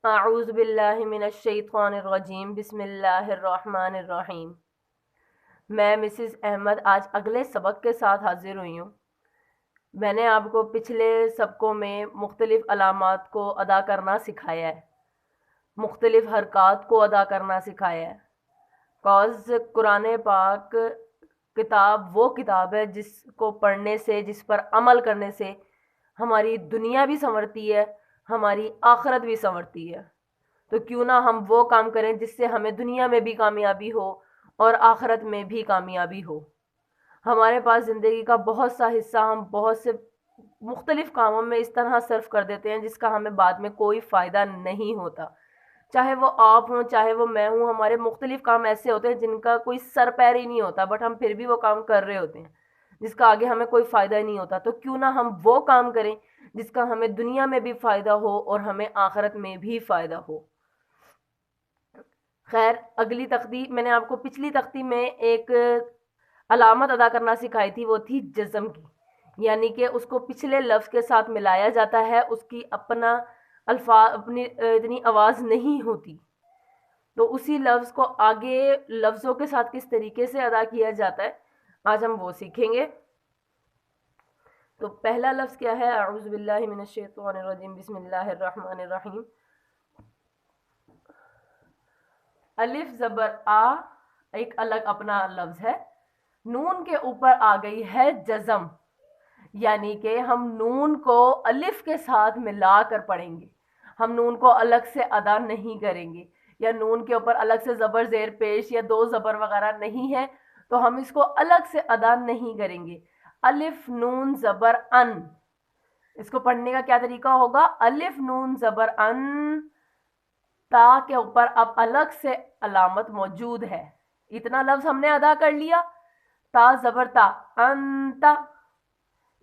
اعوذ باللہ من الشیطان الرجیم بسم اللہ الرحمن الرحیم۔ میں مسز احمد آج اگلے سبق کے ساتھ حاضر ہوئی ہوں۔ میں نے آپ کو پچھلے سبقوں میں مختلف علامات کو ادا کرنا سکھایا ہے، مختلف حرکات کو ادا کرنا سکھایا ہے۔ کاز قرآن پاک وہ کتاب ہے جس کو پڑھنے سے، جس پر عمل کرنے سے ہماری دنیا بھی سنورتی ہے، ہماری آخرت بھی سنورتی ہے۔ تو کیوں نہ ہم وہ کام کریں جس سے ہمیں دنیا میں بھی کامیابی ہو اور آخرت میں بھی کامیابی ہو۔ ہمارے پاس زندگی کا بہت سا حصہ ہم بہت سے مختلف کاموں میں اس طرح صرف کر دیتے ہیں جس کا ہمیں بعد میں کوئی فائدہ نہیں ہوتا، چاہے وہ آپ ہوں چاہے وہ میں ہوں۔ ہمارے مختلف کام ایسے ہوتے ہیں جن کا کوئی سر پیر ہی نہیں ہوتا، بٹ ہم پھر بھی وہ کام کر رہے ہوتے ہیں جس کا آگے ہمیں کوئی فائدہ ہی نہیں ہوتا۔ تو کیوں نہ ہم وہ کام کریں جس کا ہمیں دنیا میں بھی فائدہ ہو اور ہمیں آخرت میں بھی فائدہ ہو۔ خیر، اگلی تختی میں نے آپ کو پچھلی تختی میں ایک علامت ادا کرنا سکھائی تھی، وہ تھی جزم کی، یعنی کہ اس کو پچھلے لفظ کے ساتھ ملایا جاتا ہے، اس کی اپنی اتنی آواز نہیں ہوتی، تو اسی لفظ کو آگے لفظوں کے ساتھ کس طریقے سے ادا کیا جاتا ہے آج ہم وہ سیکھیں گے۔ تو پہلا لفظ کیا ہے؟ اعوذ باللہ من الشیطان الرجیم بسم اللہ الرحمن الرحیم۔ الف زبر آ ایک الگ اپنا لفظ ہے، نون کے اوپر آ گئی ہے جزم، یعنی کہ ہم نون کو الف کے ساتھ ملا کر پڑھیں گے، ہم نون کو الگ سے ادا نہیں کریں گے، یا نون کے اوپر الگ سے زبر زیر پیش یا دو زبر وغیرہ نہیں ہے تو ہم اس کو الگ سے ادا نہیں کریں گے۔ الف نون زبر ان، اس کو پڑھنے کا کیا طریقہ ہوگا؟ الف نون زبر ان، تا کے اوپر اب الگ سے علامت موجود ہے، اتنا لفظ ہم نے ادا کر لیا، تا زبر تا، انتا،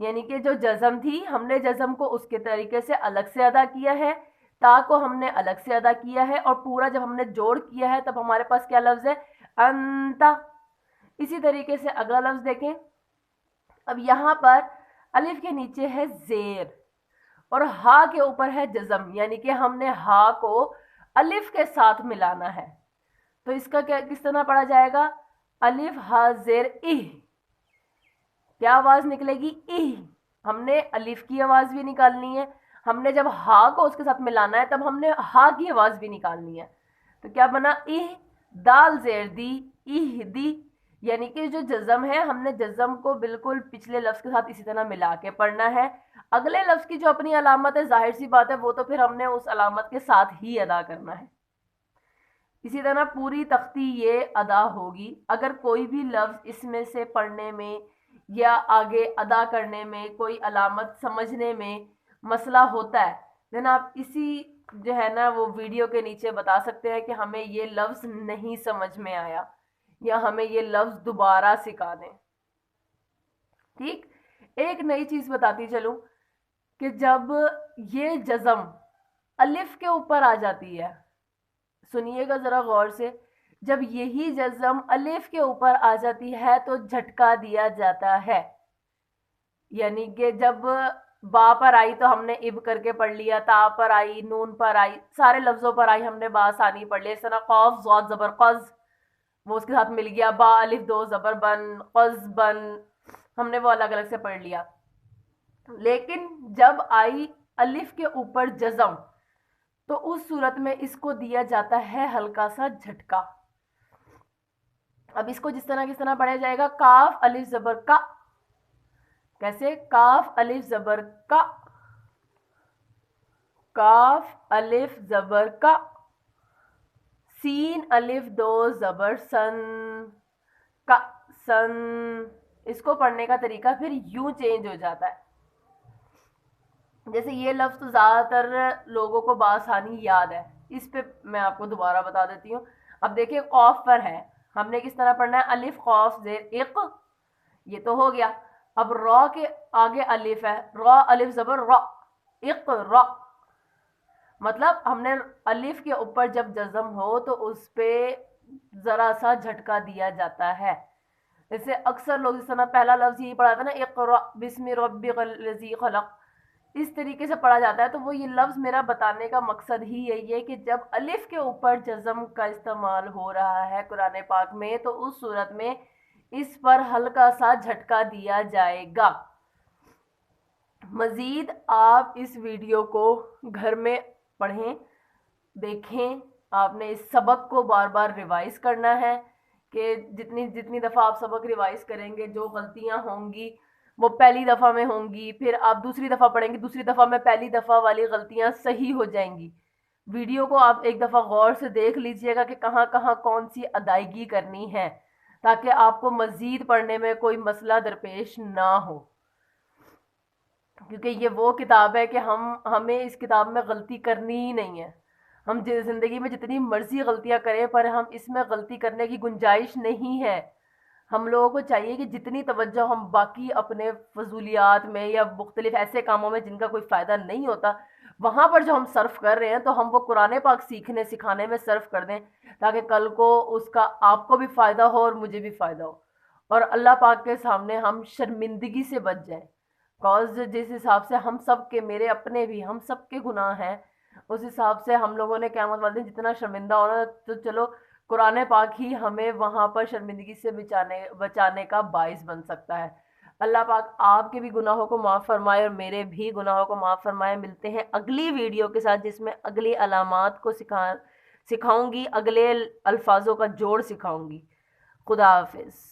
یعنی کہ جو جزم تھی ہم نے جزم کو اس کے طریقے سے الگ سے ادا کیا ہے، تا کو ہم نے الگ سے ادا کیا ہے، اور پورا جب ہم نے جوڑ کیا ہے تب ہمارے پاس کیا لفظ ہے؟ انتا۔ اسی طریقے سے اگلا لفظ دیکھیں، اب یہاں پر الف کے نیچے ہے زیر اور ہا کے اوپر ہے جزم، یعنی کہ ہم نے ہا کو الف کے ساتھ ملانا ہے، تو اس کا کس طرح پڑھا جائے گا؟ الف ہا زیر اہ، کیا آواز نکلے گی؟ اہ۔ ہم نے الف کی آواز بھی نکالنی ہے، ہم نے جب ہا کو اس کے ساتھ ملانا ہے تب ہم نے ہا کی آواز بھی نکالنی ہے، تو کیا بنا؟ اہ، دال زیر دی، اہ دی، یعنی کہ جو جزم ہے ہم نے جزم کو بالکل پچھلے لفظ کے ساتھ اسی طرح ملا کے پڑھنا ہے۔ اگلے لفظ کی جو اپنی علامت ہے ظاہر سی بات ہے وہ تو پھر ہم نے اس علامت کے ساتھ ہی ادا کرنا ہے۔ اسی طرح پوری تختی یہ ادا ہوگی، اگر کوئی بھی لفظ اس میں سے پڑھنے میں یا آگے ادا کرنے میں کوئی علامت سمجھنے میں مسئلہ ہوتا ہے دین آپ اسی جو ہے نا وہ ویڈیو کے نیچے بتا سکتے ہیں کہ ہمیں یہ لفظ نہیں سمجھ میں آیا یا ہمیں یہ لفظ دوبارہ سکھا دیں۔ ٹھیک، ایک نئی چیز بتاتی چلوں کہ جب یہ جزم الف کے اوپر آ جاتی ہے، سنیے گا ذرا غور سے، جب یہی جزم الف کے اوپر آ جاتی ہے تو جھٹکا دیا جاتا ہے، یعنی کہ جب با پر آئی تو ہم نے اب کر کے پڑھ لیا، تا پر آئی، نون پر آئی، سارے لفظوں پر آئی ہم نے بآسانی پڑھ لیا۔ اس طرح قوف ضاد زبر قز، وہ اس کے ساتھ مل گیا، با الف دو زبر بن، قز بن، ہم نے وہ الگ الگ سے پڑھ لیا۔ لیکن جب آئی الف کے اوپر جزم تو اس صورت میں اس کو دیا جاتا ہے ہلکا سا جھٹکا۔ اب اس کو کس طرح پڑھا جائے گا؟ کاف الف زبر کا، کیسے؟ کاف الف زبر کا، کاف الف زبر کا، سین الف دو زبر سن، کا سن۔ اس کو پڑھنے کا طریقہ پھر یوں چینج ہو جاتا ہے، جیسے یہ لفظ تو زیادہ تر لوگوں کو بآسانی یاد ہے، اس پہ میں آپ کو دوبارہ بتا دیتی ہوں۔ اب دیکھیں قوف پر ہے، ہم نے کس طرح پڑھنا ہے؟ الف قوف زیر اق، یہ تو ہو گیا۔ اب را کے آگے الف ہے، را الف زبر را، اق را، مطلب ہم نے الف کے اوپر جب جزم ہو تو اس پہ ذرا سا جھٹکا دیا جاتا ہے۔ جیسے اکثر لوگ اس طرح پہلا لفظ یہی پڑھا تھا نا، اقرأ بسم ربک الذی خلق، اس طریقے سے پڑھا جاتا ہے. تو وہ یہ لفظ میرا بتانے کا مقصد ہی یہی ہے کہ جب الف کے اوپر جزم کا استعمال ہو رہا ہے قرآن پاک میں تو اس صورت میں اس پر ہلکا سا جھٹکا دیا جائے گا. مزید آپ اس ویڈیو کو گھر میں پڑھیں، دیکھیں. آپ نے اس سبق کو بار بار ریوائز کرنا ہے کہ جتنی دفعہ آپ سبق ریوائز کریں گے جو غلطیاں ہوں گی وہ پہلی دفعہ میں ہوں گی، پھر آپ دوسری دفعہ پڑھیں گے، دوسری دفعہ میں پہلی دفعہ والی غلطیاں صحیح ہو جائیں گی. ویڈیو کو آپ ایک دفعہ غور سے دیکھ لیجئے گا کہ کہاں کہاں کون سی ادائیگی کرنی ہے تاکہ آپ کو مزید پڑھنے میں کوئی مسئلہ درپیش نہ ہو. کیونکہ یہ وہ کتاب ہے کہ ہمیں اس کتاب میں غلطی کرنی ہی نہیں ہے. ہم زندگی میں جتنی مرضی غلطیاں کریں پر ہم اس میں غلطی کرنے کی گنجائش نہیں ہے. ہم لوگوں کو چاہیے کہ جتنی توجہ ہم باقی اپنے فضولیات میں یا مختلف ایسے کاموں میں جن کا کوئی فائدہ نہیں ہوتا وہاں پر جو ہم صرف کر رہے ہیں تو ہم وہ قرآن پاک سیکھنے سکھانے میں صرف کر دیں تاکہ کل کو اس کا آپ کو بھی فائدہ ہو اور مجھے بھی فائدہ ہو اور اللہ پاک کے سامنے ہم شرمندگی سے بچ جائیں. کاز جس حساب سے ہم سب کے، میرے اپنے بھی، ہم سب کے گناہ ہیں، اس حساب سے ہم لوگوں نے قیامت والے دن جتنا شرمندہ ہونا تو چلو قرآن پاک ہی ہمیں وہاں پر شرمندگی سے بچانے کا باعث بن سکتا ہے. اللہ پاک آپ کے بھی گناہوں کو معاف فرمائے اور میرے بھی گناہوں کو معاف فرمائے. ملتے ہیں اگلی ویڈیو کے ساتھ جس میں اگلی علامات کو سکھاؤں گی، اگلے الفاظوں کا جوڑ سکھاؤں گی. خدا حافظ.